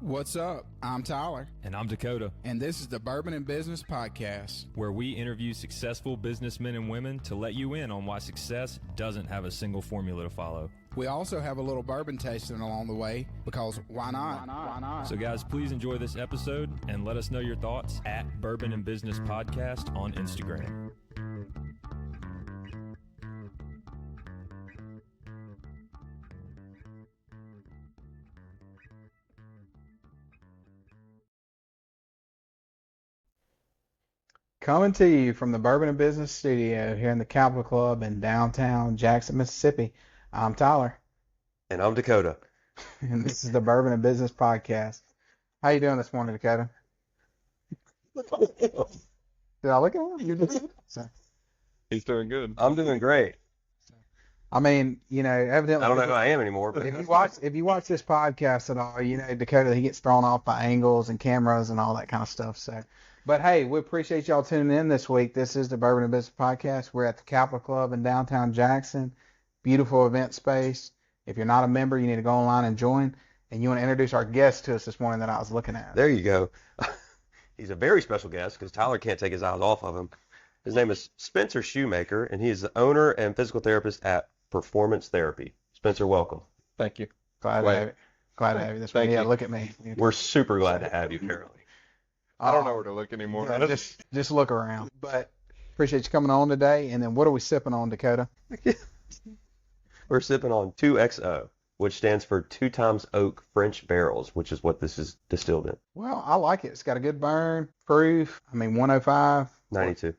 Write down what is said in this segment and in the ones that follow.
What's up? I'm Tyler. And I'm Dakota. And this is the Bourbon and Business Podcast, where we interview successful businessmen and women to let you in on why success doesn't have a single formula to follow. We also have a little bourbon tasting along the way, because why not? Why not? So guys, please enjoy this episode and let us know your thoughts at Bourbon and Business Podcast on Instagram. Coming to you from the Bourbon and Business Studio here in the Capital Club in downtown Jackson, Mississippi. I'm Tyler. And I'm Dakota. And this is the Bourbon and Business Podcast. How you doing this morning, Dakota? Did I look at him? You did. He's doing good. I'm doing great. I mean, evidently, I don't know who I am anymore. But if you watch this podcast at all, Dakota, he gets thrown off by angles and cameras and all that kind of stuff. But hey, we appreciate y'all tuning in this week. This is the Bourbon and Business Podcast. We're at the Capital Club in downtown Jackson. Beautiful event space. If you're not a member, you need to go online and join. And you want to introduce our guest to us this morning that I was looking at. There you go. He's a very special guest because Tyler can't take his eyes off of him. His name is Spencer Shoemaker, and he is the owner and physical therapist at Performance Therapy. Spencer, welcome. Thank you. Glad to have you this morning. Yeah, look at me. We're super glad to have you, apparently. I don't know where to look anymore. Yeah, just look around. But appreciate you coming on today. And then what are we sipping on, Dakota? We're sipping on 2XO, which stands for 2 times oak French barrels, which is what this is distilled in. Well, I like it. It's got a good burn, proof. 105. 92.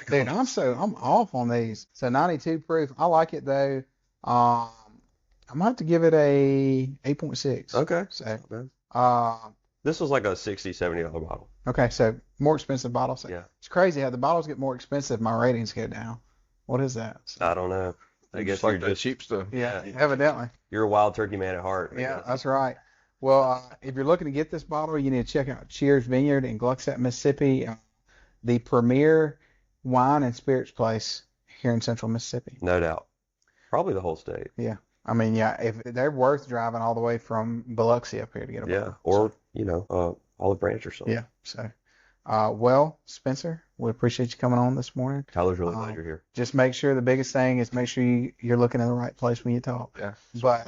Dude, I'm off on these. So 92 proof. I like it though. I'm gonna have to give it a 8.6. Okay. So, this was like a $60, $70 bottle. Okay, so more expensive bottle. So yeah. It's crazy how the bottles get more expensive, my ratings go down. What is that? I don't know. I guess like you're the just cheap stuff. Yeah, evidently. You're a wild turkey man at heart. Yeah, that's right. Well, if you're looking to get this bottle, you need to check out Cheers Vineyard in Gluckstadt, Mississippi, the premier wine and spirits place here in central Mississippi. No doubt. Probably the whole state. Yeah. If they're worth driving all the way from Biloxi up here to get a bottle. Yeah, or, Olive Branch or something. Yeah, so, well, Spencer, we appreciate you coming on this morning. Tyler's really glad you're here. Just make sure, the biggest thing is make sure you're looking in the right place when you talk. Yeah. But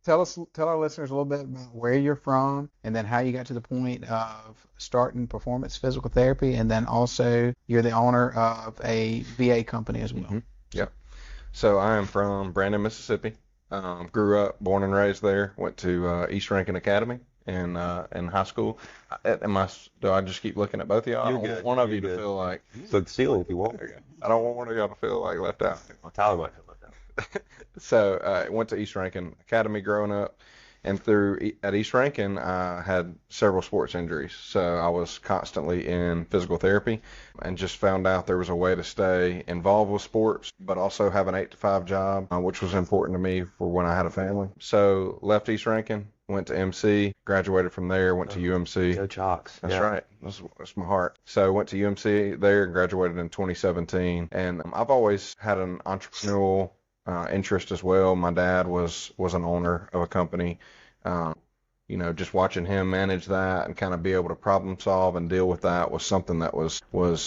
tell our listeners a little bit about where you're from and then how you got to the point of starting Performance Physical Therapy, and then also you're the owner of a VA company as well. Mm-hmm. Yep. So I am from Brandon, Mississippi. Grew up, born and raised there. Went to East Rankin Academy in high school. Do I just keep looking at both of y'all? You're I don't good. want one of You're you to good. feel like Look the ceiling if you want. I don't want one of y'all to feel like left out. Well, Tyler might feel left out. So I went to East Rankin Academy growing up, and at East Rankin I had several sports injuries. So I was constantly in physical therapy, and just found out there was a way to stay involved with sports, but also have an 8-to-5 job, which was important to me for when I had a family. So left East Rankin, went to MC, graduated from there, went to UMC. Go Chalks. That's Yeah. right. That's my heart. So went to UMC there and graduated in 2017. And I've always had an entrepreneurial interest as well. My dad was an owner of a company. Just watching him manage that and kind of be able to problem solve and deal with that was something that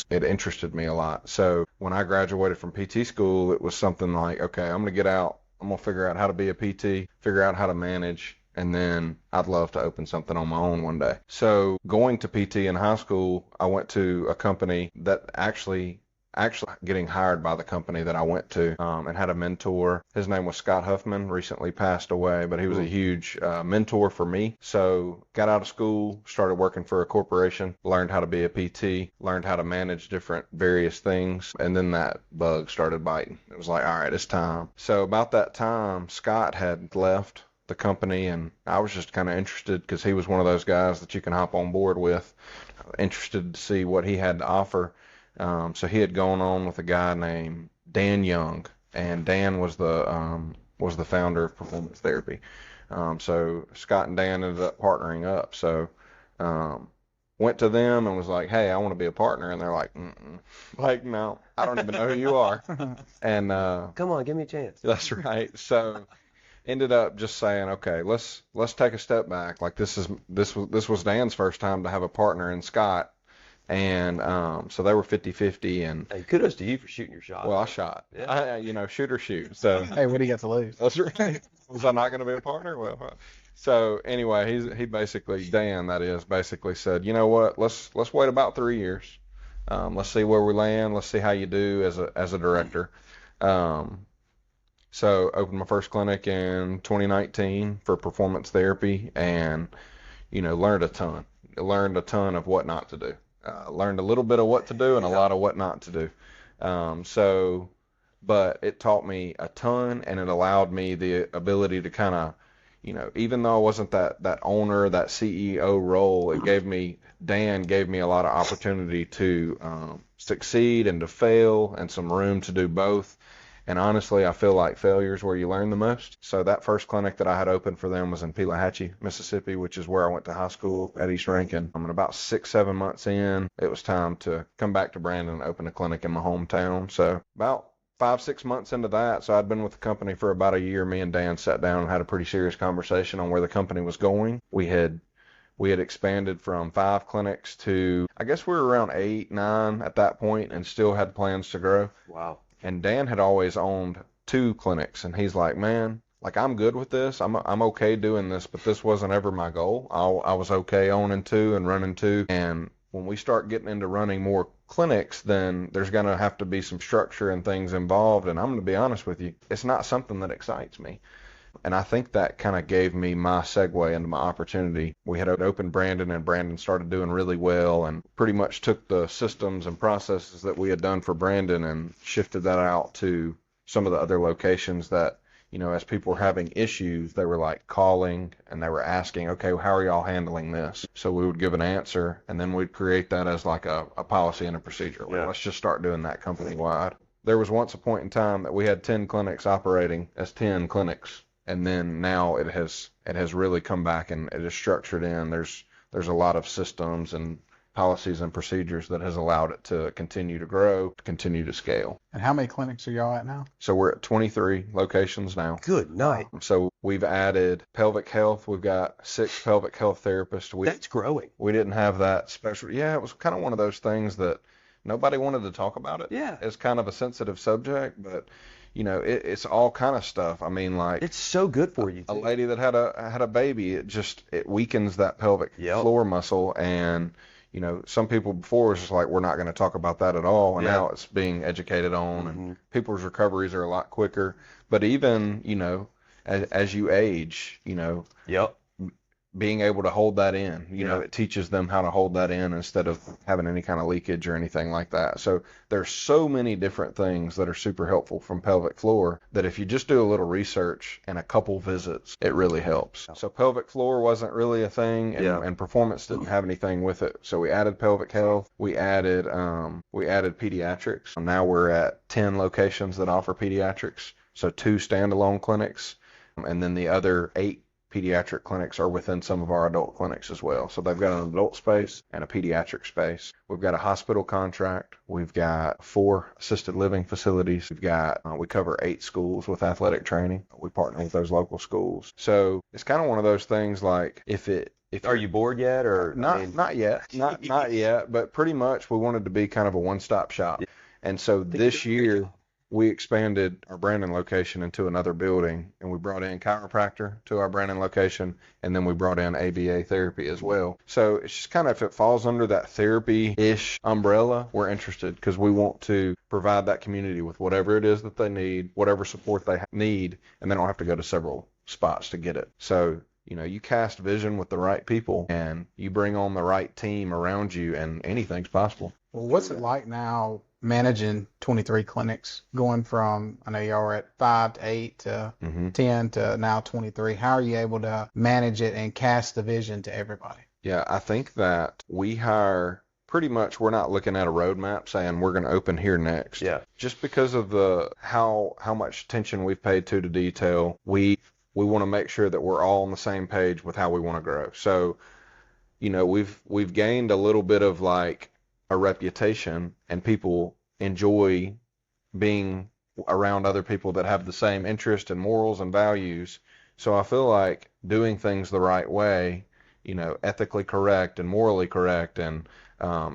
it interested me a lot. So when I graduated from PT school, it was something like, okay, I'm going to get out. I'm going to figure out how to be a PT, figure out how to manage, and then I'd love to open something on my own one day. So going to PT in high school, I went to a company that actually getting hired by the company that I went to, and had a mentor. His name was Scott Huffman, recently passed away, but he was a huge mentor for me. So got out of school, started working for a corporation, learned how to be a PT, learned how to manage different various things, and then that bug started biting. It was like, all right, it's time. So about that time, Scott had left the company, and I was just kind of interested because he was one of those guys that you can hop on board with, interested to see what he had to offer. So he had gone on with a guy named Dan Young, and Dan was the founder of Performance Therapy. So Scott and Dan ended up partnering up. So went to them and was like, hey, I want to be a partner. And they're like, mm-mm. Like, no, I don't even know who you are. And come on, give me a chance. That's right. So ended up just saying, okay, let's take a step back. Like this was Dan's first time to have a partner in Scott. And so they were 50-50, and Hey, kudos to you for shooting your shot. well, I shot. Yeah. Shoot or shoot. So Hey, what do you got to lose? that's right. Was I not going to be a partner? Well, so anyway, he basically, Dan, that is, basically said, you know what? Let's wait about 3 years. Let's see where we land. Let's see how you do as a director. So opened my first clinic in 2019 for performance therapy, and learned a ton. Learned a ton of what not to do. Learned a little bit of what to do and a lot of what not to do. But it taught me a ton, and it allowed me the ability to kind of, even though I wasn't that owner, that CEO role, Dan gave me a lot of opportunity to succeed and to fail, and some room to do both. And honestly, I feel like failure is where you learn the most. So that first clinic that I had open for them was in Pelahatchie, Mississippi, which is where I went to high school at East Rankin. And about 6-7 months in, it was time to come back to Brandon and open a clinic in my hometown. So about 5-6 months into that, so I'd been with the company for about a year. Me and Dan sat down and had a pretty serious conversation on where the company was going. We had expanded from 5 clinics to, I guess we were around 8, 9 at that point, and still had plans to grow. Wow. And Dan had always owned 2 clinics, and he's like, man, like I'm good with this. I'm okay doing this, but this wasn't ever my goal. I was okay owning 2 and running 2. And when we start getting into running more clinics, then there's going to have to be some structure and things involved. And I'm going to be honest with you, it's not something that excites me. And I think that kind of gave me my segue into my opportunity. We had opened Brandon, and Brandon started doing really well, and pretty much took the systems and processes that we had done for Brandon and shifted that out to some of the other locations that, as people were having issues, they were like calling and they were asking, okay, well, how are y'all handling this? So we would give an answer, and then we'd create that as like a policy and a procedure. Well, let's just start doing that company-wide. There was once a point in time that we had 10 clinics operating as 10 clinics. And then now it has really come back, and it is structured in. There's a lot of systems and policies and procedures that has allowed it to continue to grow, to continue to scale. And how many clinics are y'all at now? So we're at 23 locations now. Good night. So we've added pelvic health. We've got 6 pelvic health therapists. That's growing. We didn't have that special. Yeah, it was kind of one of those things that nobody wanted to talk about it. Yeah. It's kind of a sensitive subject, but it's all kind of stuff. I mean, like, it's so good for you. A lady that had a baby, it weakens that pelvic floor muscle, and some people before was just like, we're not going to talk about that at all, and now it's being educated on, and people's recoveries are a lot quicker. But even as you age, being able to hold that in, it teaches them how to hold that in instead of having any kind of leakage or anything like that. So there's so many different things that are super helpful from pelvic floor that if you just do a little research and a couple visits, it really helps. So pelvic floor wasn't really a thing, and performance didn't have anything with it. So we added pelvic health. We added pediatrics. Now we're at 10 locations that offer pediatrics. So 2 standalone clinics, and then the other 8 pediatric clinics are within some of our adult clinics as well. So they've got an adult space and a pediatric space. We've got a hospital contract. We've got 4 assisted living facilities. We cover 8 schools with athletic training. We partner with those local schools. So it's kind of one of those things like if are you bored yet, or not yet, not yet, but pretty much we wanted to be kind of a one-stop shop. And so this year we expanded our Brandon location into another building, and we brought in chiropractor to our Brandon location, and then we brought in ABA therapy as well. So it's just kind of, if it falls under that therapy-ish umbrella, we're interested, because we want to provide that community with whatever it is that they need, whatever support they need, and they don't have to go to several spots to get it. So you cast vision with the right people, and you bring on the right team around you, and anything's possible. Well, what's it like now managing 23 clinics, going from, I know y'all were at 5 to 8 to 10 to now 23. How are you able to manage it and cast the vision to everybody? Yeah, I think that we hire pretty much, we're not looking at a roadmap saying we're going to open here next. Yeah. Just because of how much attention we've paid to detail, we want to make sure that we're all on the same page with how we want to grow. So, we've gained a little bit of like a reputation, and people enjoy being around other people that have the same interest and morals and values So I feel like doing things the right way, ethically correct and morally correct, and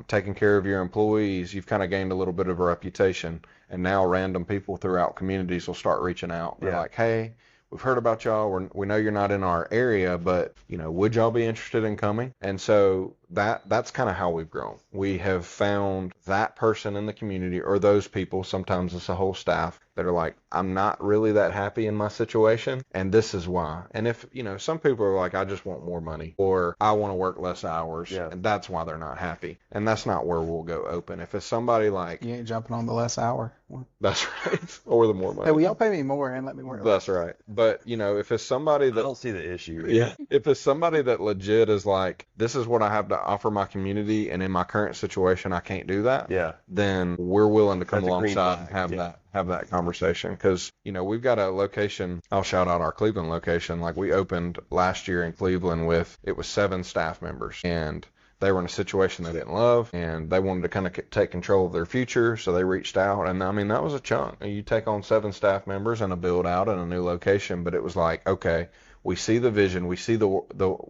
taking care of your employees, you've kind of gained a little bit of a reputation. And now random people throughout communities will start reaching out. They're like, hey, we've heard about y'all. We know you're not in our area, but, would y'all be interested in coming? And so that's kind of how we've grown. We have found that person in the community, or those people, sometimes it's a whole staff, that are like, I'm not really that happy in my situation, and this is why. And if, some people are like, I just want more money, or I want to work less hours, and that's why they're not happy. And that's not where we'll go open. If it's somebody like... You ain't jumping on the less hour one. That's right. Or the more money. Hey, will y'all pay me more and let me work? That's right. But, if it's somebody that... I don't see the issue. Yeah. If it's somebody that legit is like, this is what I have to offer my community, and in my current situation, I can't do that. Yeah. Then we're willing to come That's a green alongside and flag. have that conversation. Because, we've got a location, I'll shout out our Cleveland location. Like, we opened last year in Cleveland it was 7 staff members, and they were in a situation they didn't love, and they wanted to kind of take control of their future, so they reached out. And I mean, that was a chunk. You take on 7 staff members and a build out in a new location, but it was like, okay, we see the vision, we see the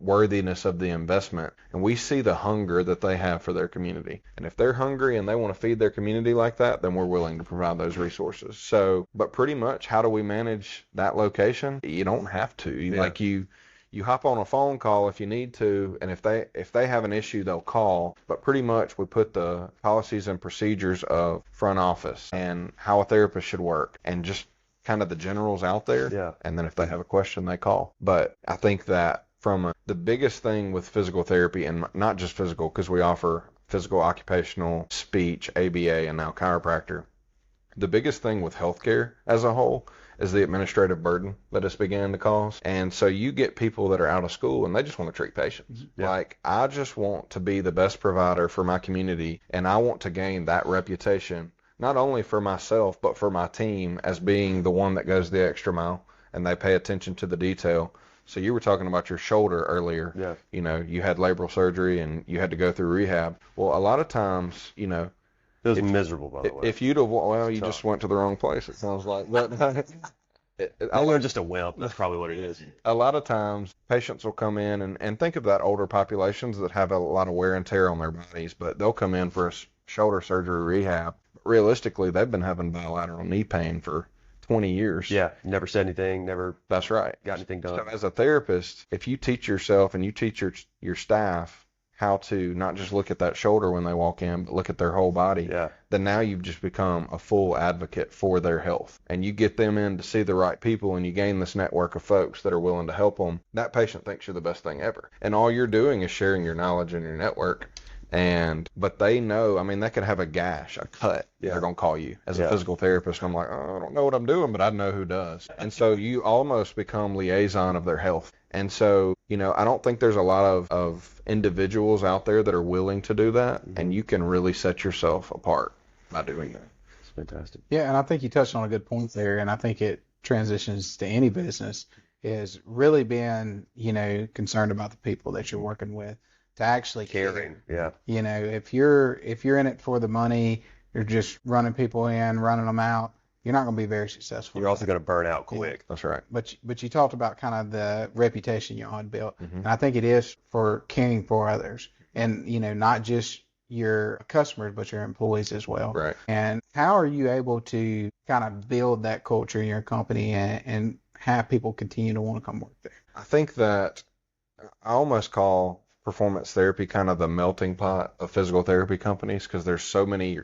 worthiness of the investment, and we see the hunger that they have for their community. And if they're hungry and they want to feed their community like that, then we're willing to provide those resources. So, but pretty much, how do we manage that location? You don't have to. Like you hop on a phone call if you need to, and if they have an issue, they'll call. But pretty much we put the policies and procedures of front office and how a therapist should work, and just kind of the generals out there. Yeah. And then if they have a question, they call. But I think that the biggest thing with physical therapy, and not just physical, because we offer physical, occupational, speech, ABA, and now chiropractor, the biggest thing with healthcare as a whole is the administrative burden that it's began to cause. And so you get people that are out of school and they just want to treat patients. Yeah. Like, I just want to be the best provider for my community, and I want to gain that reputation, not only for myself, but for my team, as being the one that goes the extra mile and they pay attention to the detail. So you were talking about your shoulder earlier. Yeah. You had labral surgery and you had to go through rehab. Well, a lot of times, It was miserable, by the way. if you'd have, you just went to the wrong place, it sounds like. But I learned just a wimp. That's probably what it is. a lot of times patients will come in and think of that older populations that have a lot of wear and tear on their bodies, but they'll come in for a shoulder surgery rehab. Realistically, they've been having bilateral knee pain for 20 years. Yeah. Never said anything. Never That's right. got anything done. So as a therapist, if you teach yourself and you teach your staff how to not just look at that shoulder when they walk in, but look at their whole body, then now you've just become a full advocate for their health. And you get them in to see the right people, and you gain this network of folks that are willing to help them. That patient thinks you're the best thing ever. And all you're doing is sharing your knowledge and your network. But they know, I mean, they could have a gash, a cut. Yeah. They're going to call you as a physical therapist. I'm like, oh, I don't know what I'm doing, but I know who does. And so you almost become liaison of their health. And so, I don't think there's a lot of individuals out there that are willing to do that. Mm-hmm. And you can really set yourself apart by doing that. It's fantastic. Yeah, and I think you touched on a good point there, and I think it transitions to any business, is really being, concerned about the people that you're working with. To actually Caring, care. If you're in it for the money, you're just running people in, running them out, you're not going to be very successful. You're also going to burn out quick. Yeah. That's right. But you talked about kind of the reputation you all had built, Mm-hmm. and I think it is for caring for others, and not just your customers, but your employees as well. Right. And how are you able to kind of build that culture in your company and have people continue to want to come work there? I think that I almost call performance therapy kind of the melting pot of physical therapy companies, because there's so many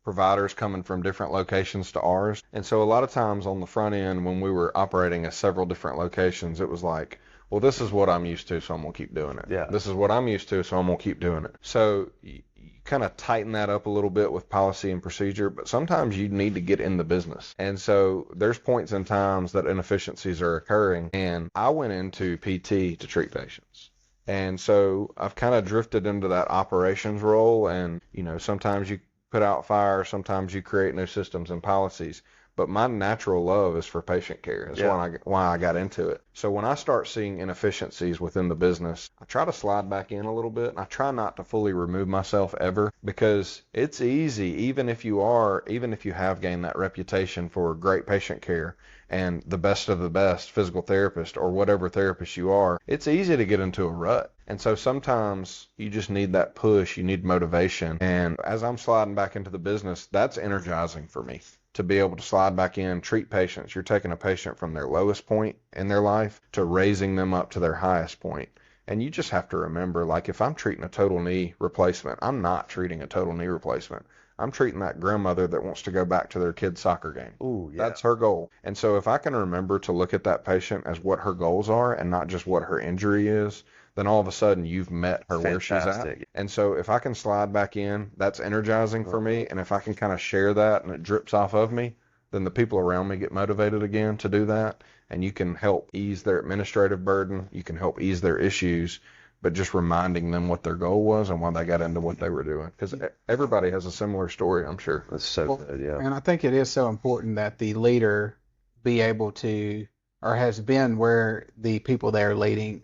providers coming from different locations to ours. And so a lot of times on the front end, when we were operating at several different locations, it was like, well, this is what I'm used to, so I'm going to keep doing it. Yeah. This is what I'm used to, so I'm going to keep doing it. So you kind of tighten that up a little bit with policy and procedure, but sometimes you need to get in the business. And so there's points in times that inefficiencies are occurring, and I went into PT to treat patients. And so I've kind of drifted into that operations role, and sometimes you put out fires, sometimes you create new systems and policies. but my natural love is for patient care. That's why I got into it. So when I start seeing inefficiencies within the business, I try to slide back in a little bit, and I try not to fully remove myself ever, because it's easy, even if you have gained that reputation for great patient care and the best of the best physical therapist or whatever therapist you are, it's easy to get into a rut. And so sometimes you just need that push, you need motivation. And as I'm sliding back into the business, that's energizing for me to be able to slide back in, treat patients. You're taking a patient from their lowest point in their life to raising them up to their highest point. And you just have to remember, like, if I'm treating a total knee replacement, I'm not treating a total knee replacement. I'm treating that grandmother that wants to go back to their kid's soccer game. Ooh, yeah. That's her goal. And so if I can remember to look at that patient as what her goals are and not just what her injury is, then all of a sudden you've met her where she's at. And so if I can slide back in, that's energizing for me. And if I can kind of share that and it drips off of me, then the people around me get motivated again to do that. And you can help ease their administrative burden. You can help ease their issues, but just reminding them what their goal was and why they got into what they were doing. Because everybody has a similar story, I'm sure. That's so good, yeah. And I think it is so important that the leader be able to, or has been where the people they're leading,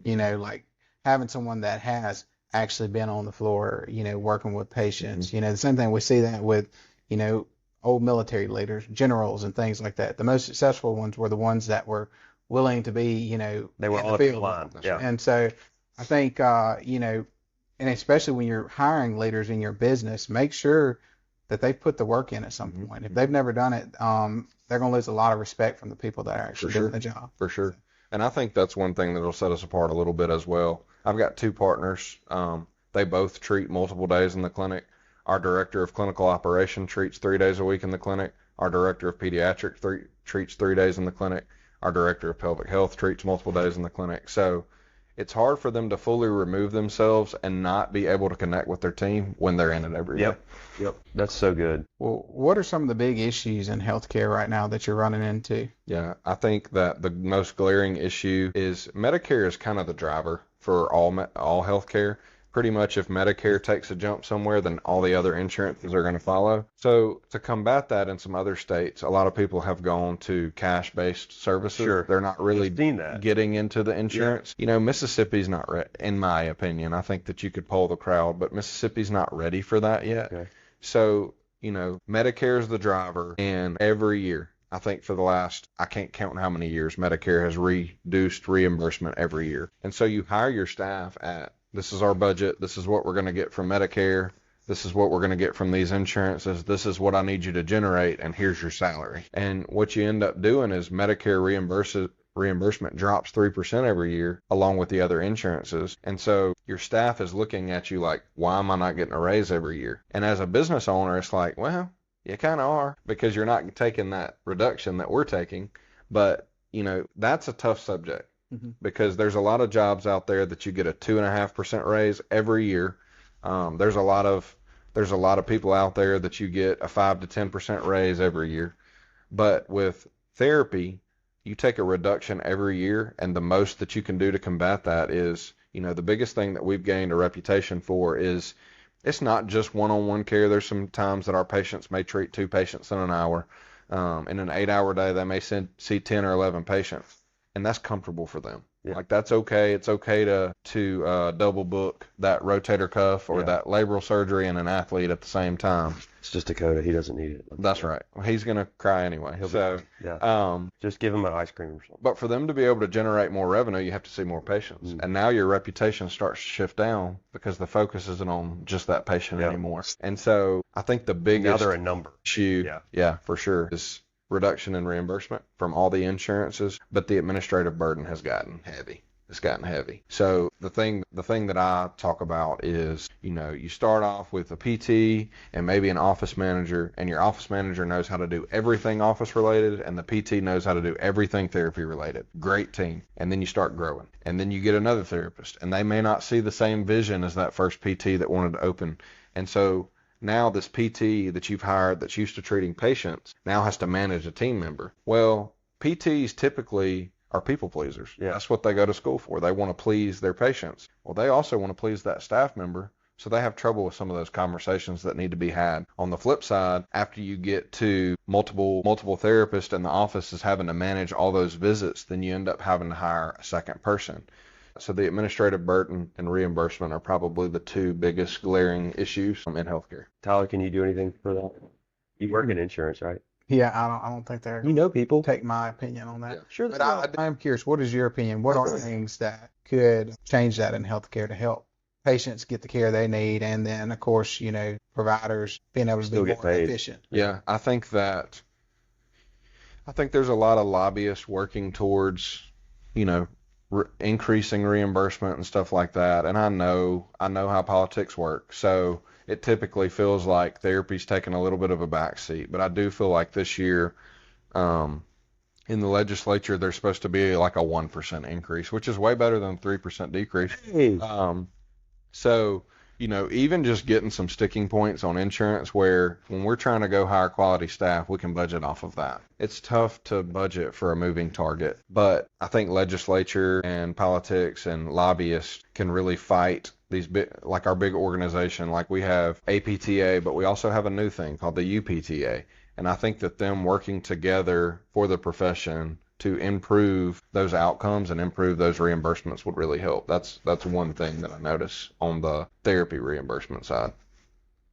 like having someone that has actually been on the floor, working with patients. The same thing, we see that with, old military leaders, generals and things like that. The most successful ones were the ones that were willing to be, they were on the field line. Yeah. And so I think, and especially when you're hiring leaders in your business, make sure that they put the work in at some point. If they've never done it, they're going to lose a lot of respect from the people that are actually doing the job. For sure. And I think that's one thing that'll set us apart a little bit as well. I've got two partners. They both treat multiple days in the clinic. Our director of clinical operation treats 3 days a week in the clinic. Our director of pediatrics treats 3 days in the clinic. Our director of pelvic health treats multiple days in the clinic. So it's hard for them to fully remove themselves and not be able to connect with their team when they're in it every day. Yep. That's so good. Well, what are some of the big issues in healthcare right now that you're running into? Yeah, I think that the most glaring issue is Medicare is kind of the driver for all healthcare. Pretty much if Medicare takes a jump somewhere, then all the other insurances are going to follow. So to combat that in some other states, a lot of people have gone to cash-based services. Sure. They're not really that. getting into the insurance. Yeah. Mississippi's not ready, in my opinion. I think that you could poll the crowd, but Mississippi's not ready for that yet. Okay. So, Medicare is the driver, and every year, I think for the last, I can't count how many years, Medicare has reduced reimbursement every year. And so you hire your staff at, this is our budget, this is what we're going to get from Medicare, this is what we're going to get from these insurances, this is what I need you to generate, and here's your salary. And what you end up doing is Medicare reimbursement drops 3% every year along with the other insurances. And so your staff is looking at you like, why am I not getting a raise every year? And as a business owner, it's like, well, you kind of are, because you're not taking that reduction that we're taking. But, that's a tough subject. Mm-hmm. Because there's a lot of jobs out there that you get a 2.5% raise every year. There's a lot of people out there that you get a 5 to 10% raise every year. But with therapy, you take a reduction every year, and the most that you can do to combat that is, the biggest thing that we've gained a reputation for is it's not just one-on-one care. There's some times that our patients may treat 2 patients in an hour. In an 8-hour day, they may see 10 or 11 patients. And that's comfortable for them. Yeah. Like, that's okay. It's okay to double book that rotator cuff or that labral surgery and an athlete at the same time. It's just Dakota. He doesn't need it. That's right. He's going to cry anyway. Just give him an ice cream or something. But for them to be able to generate more revenue, you have to see more patients. And now your reputation starts to shift down because the focus isn't on just that patient anymore. And so I think the biggest now they're a number issue, for sure, is reduction in reimbursement from all the insurances, but the administrative burden has gotten heavy. It's gotten heavy. So the thing that I talk about is, you start off with a PT and maybe an office manager, and your office manager knows how to do everything office related, and the PT knows how to do everything therapy related. Great team. And then you start growing. And then you get another therapist, and they may not see the same vision as that first PT that wanted to open. And so now this PT that you've hired that's used to treating patients now has to manage a team member. Well, PTs typically are people pleasers. Yeah. That's what they go to school for. They want to please their patients. Well, they also want to please that staff member So they have trouble with some of those conversations that need to be had. On the flip side, after you get to multiple therapists and the office is having to manage all those visits, then you end up having to hire a second person. So the administrative burden and reimbursement are probably the two biggest glaring issues in healthcare. Tyler, can you do anything for that? You work in insurance, right? Yeah, I don't think they're You know people. take my opinion on that. Yeah. Sure. But I'm curious, what is your opinion? What are things that could change that in healthcare to help patients get the care they need, and then, of course, providers being able to Still be get more paid. efficient? Yeah, I think there's a lot of lobbyists working towards, increasing reimbursement and stuff like that. And I know how politics work. So it typically feels like therapy's taking a little bit of a backseat. But I do feel like this year, in the legislature, there's supposed to be like a 1% increase, which is way better than a 3% decrease. Hey. So, even just getting some sticking points on insurance where when we're trying to go hire quality staff, we can budget off of that. It's tough to budget for a moving target, but I think legislature and politics and lobbyists can really fight these big, like our big organization, like we have APTA, but we also have a new thing called the UPTA. And I think that them working together for the profession to improve those outcomes and improve those reimbursements would really help. That's one thing that I notice on the therapy reimbursement side.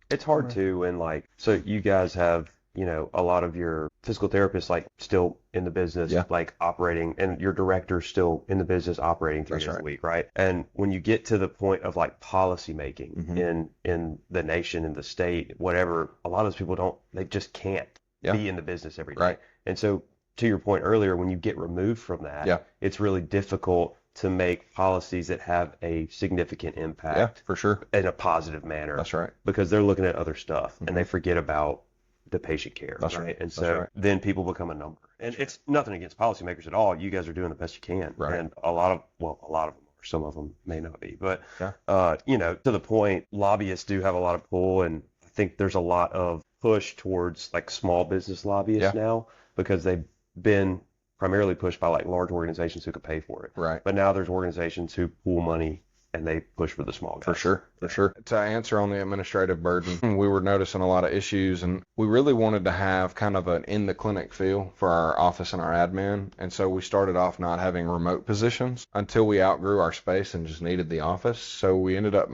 It's hard too when so you guys have, a lot of your physical therapists still in the business, Yeah. Operating, and your director's still in the business operating 3 That's days a right. week, right? And when you get to the point of policy making Mhm. in the nation, in the state, whatever, a lot of those people they just can't Yeah. be in the business every day. Right. And so to your point earlier, when you get removed from that, Yeah. it's really difficult to make policies that have a significant Yeah, impact for sure. in a positive manner. That's right. Because they're looking at other stuff and they forget about the patient care. That's right. And That's so right. then people become a number. And it's nothing against policymakers at all. You guys are doing the best you can. Right. And a lot of them are. Some of them may not be. But, Yeah. To the point, lobbyists do have a lot of pull. And I think there's a lot of push towards small business lobbyists Yeah. now because they've been primarily pushed by large organizations who could pay for it. Right. But now there's organizations who pool money and they push for the small guys. For sure. To answer on the administrative burden, we were noticing a lot of issues, and we really wanted to have kind of an in-the-clinic feel for our office and our admin, and so we started off not having remote positions until we outgrew our space and just needed the office. So we ended up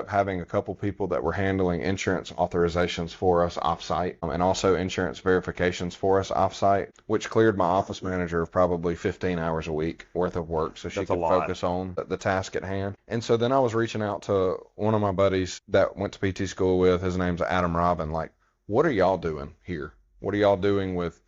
having a couple people that were handling insurance authorizations for us offsite and also insurance verifications for us offsite, which cleared my office manager of probably 15 hours a week worth of work so she That's a could lot. focus on the task at hand. And so then I was reaching out to one of my buddies that went to PT school with, his name's Adam Robin, what are y'all doing here? What are y'all doing with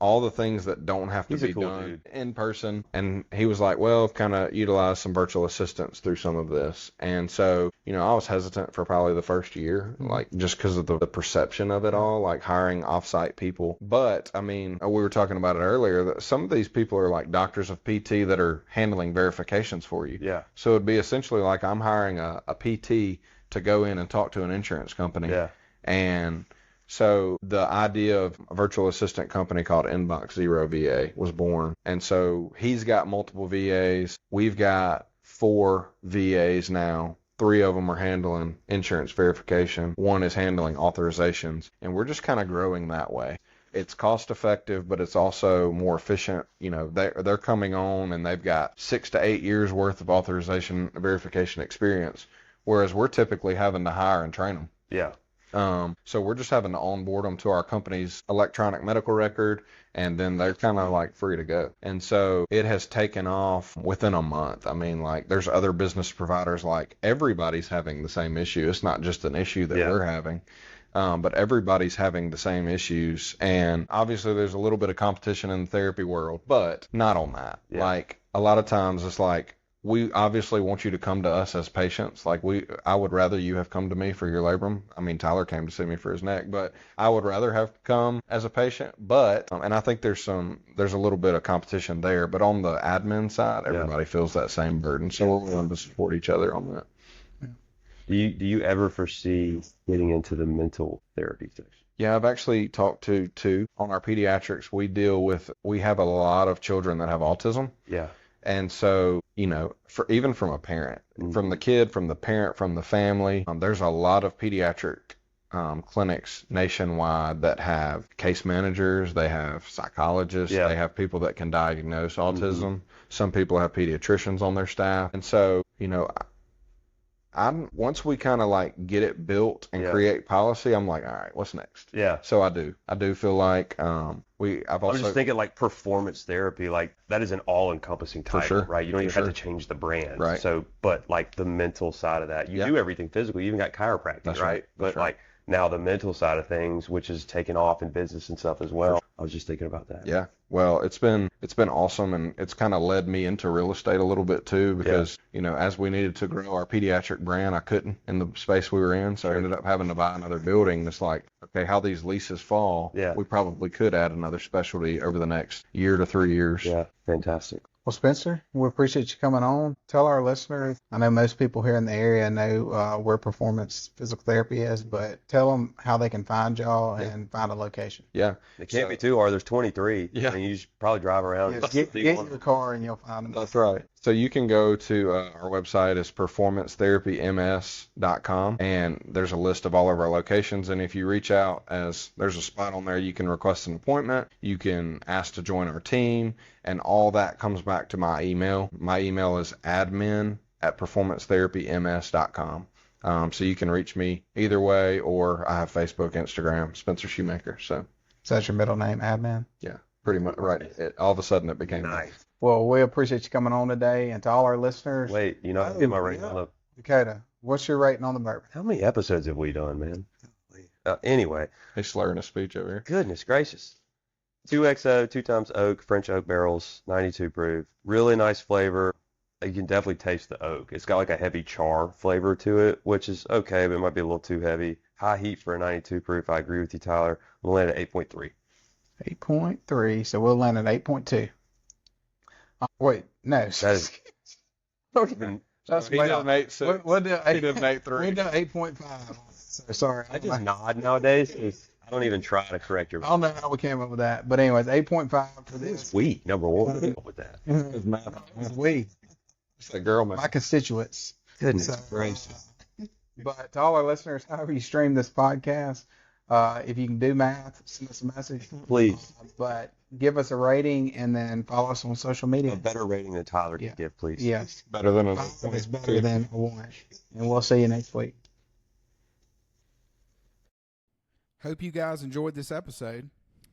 all the things that don't have to He's a be cool done dude. in person? And he was like, well, kind of utilize some virtual assistants through some of this. And so, I was hesitant for probably the first year, just because of the perception of it all, hiring offsite people. But we were talking about it earlier, that some of these people are like doctors of PT that are handling verifications for you. Yeah. So it'd be essentially like I'm hiring a PT to go in and talk to an insurance company. Yeah. And so the idea of a virtual assistant company called Inbox Zero VA was born. And so he's got multiple VAs. We've got 4 VAs now. 3 of them are handling insurance verification. 1 is handling authorizations. And we're just kind of growing that way. It's cost effective, but it's also more efficient. They're coming on and they've got 6 to 8 years worth of authorization verification experience, whereas we're typically having to hire and train them. Yeah. So we're just having to onboard them to our company's electronic medical record, and then they're kind of free to go. And so it has taken off within a month. There's other business providers, everybody's having the same issue. It's not just an issue that we're having. But everybody's having the same issues. And obviously there's a little bit of competition in the therapy world, but not on that. Yeah. A lot of times it's we obviously want you to come to us as patients. I would rather you have come to me for your labrum. Tyler came to see me for his neck, but I would rather have come as a patient. But, and I think there's a little bit of competition there, but on the admin side, everybody feels that same burden. So we're willing to support each other on that. Do you ever foresee getting into the mental therapy section? Yeah, I've actually talked to 2. On our pediatrics, we have a lot of children that have autism. Yeah. And so, for even from a parent, from the kid, from the parent, from the family, there's a lot of pediatric clinics nationwide that have case managers, they have psychologists, they have people that can diagnose autism. Some people have pediatricians on their staff. And so, once we kind of like get it built and create policy, I'm like, all right, what's next? Yeah. So I do feel like I was just thinking like performance therapy, like that is an all-encompassing title, right? You don't even have to change the brand. Right. So, but like the mental side of that, you do everything physical. You even got chiropractic, That's right? But like now the mental side of things, which is taking off in business and stuff as well. I was just thinking about that. Yeah. Well, it's been awesome, and it's kind of led me into real estate a little bit too, because as we needed to grow our pediatric brand, I couldn't in the space we were in, so I ended up having to buy another building. It's like, okay, how these leases fall, we probably could add another specialty over the next year to 3 years. Yeah, fantastic. Well, Spencer, we appreciate you coming on. Tell our listeners, I know most people here in the area know where Performance Physical Therapy is, but tell them how they can find y'all and find a location. Yeah. It can't be too hard. There's 23. Yeah. And you just probably drive around. Get in your car and you'll find them. That's right. So you can go to our website is performancetherapyms.com, and there's a list of all of our locations. And if you reach out, as there's a spot on there, you can request an appointment. You can ask to join our team, and all that comes back to my email. My email is admin@performancetherapyms.com. So you can reach me either way, or I have Facebook, Instagram, Spencer Shoemaker. So that's your middle name, admin? Yeah, pretty much right. All of a sudden it became nice. Well, we appreciate you coming on today, and to all our listeners. Wait, I get my rating on the Dakota, what's your rating on the bourbon? How many episodes have we done, man? Anyway. He's slurring his speech over here. Goodness gracious. 2XO, 2 times oak, French oak barrels, 92 proof. Really nice flavor. You can definitely taste the oak. It's got like a heavy char flavor to it, which is okay, but it might be a little too heavy. High heat for a 92 proof. I agree with you, Tyler. We'll land at 8.3. 8.3, so we'll land at 8.2. Wait, no. That is. That's He way did off. an 8.6. We'll do He did an 8.3. We'll do 8.5. So, sorry. I just nod nowadays. I don't even try to correct your. I don't know how we came up with that, but anyways, 8.5 for this. We number one with that. We, It's that girl, man. my constituents. Goodness So, gracious. But to all our listeners, however you stream this podcast, if you can do math, send us a message. Please. But give us a rating and then follow us on social media. A better rating than Tyler can give, please. Yes. Better than a 5 is better than a 1. And we'll see you next week. Hope you guys enjoyed this episode.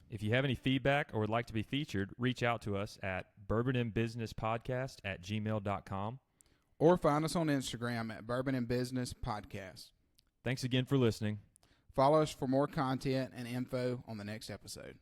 If you have any feedback or would like to be featured, reach out to us at bourbonandbusinesspodcast@gmail.com. Or find us on Instagram at Bourbon and Business Podcast. Thanks again for listening. Follow us for more content and info on the next episode.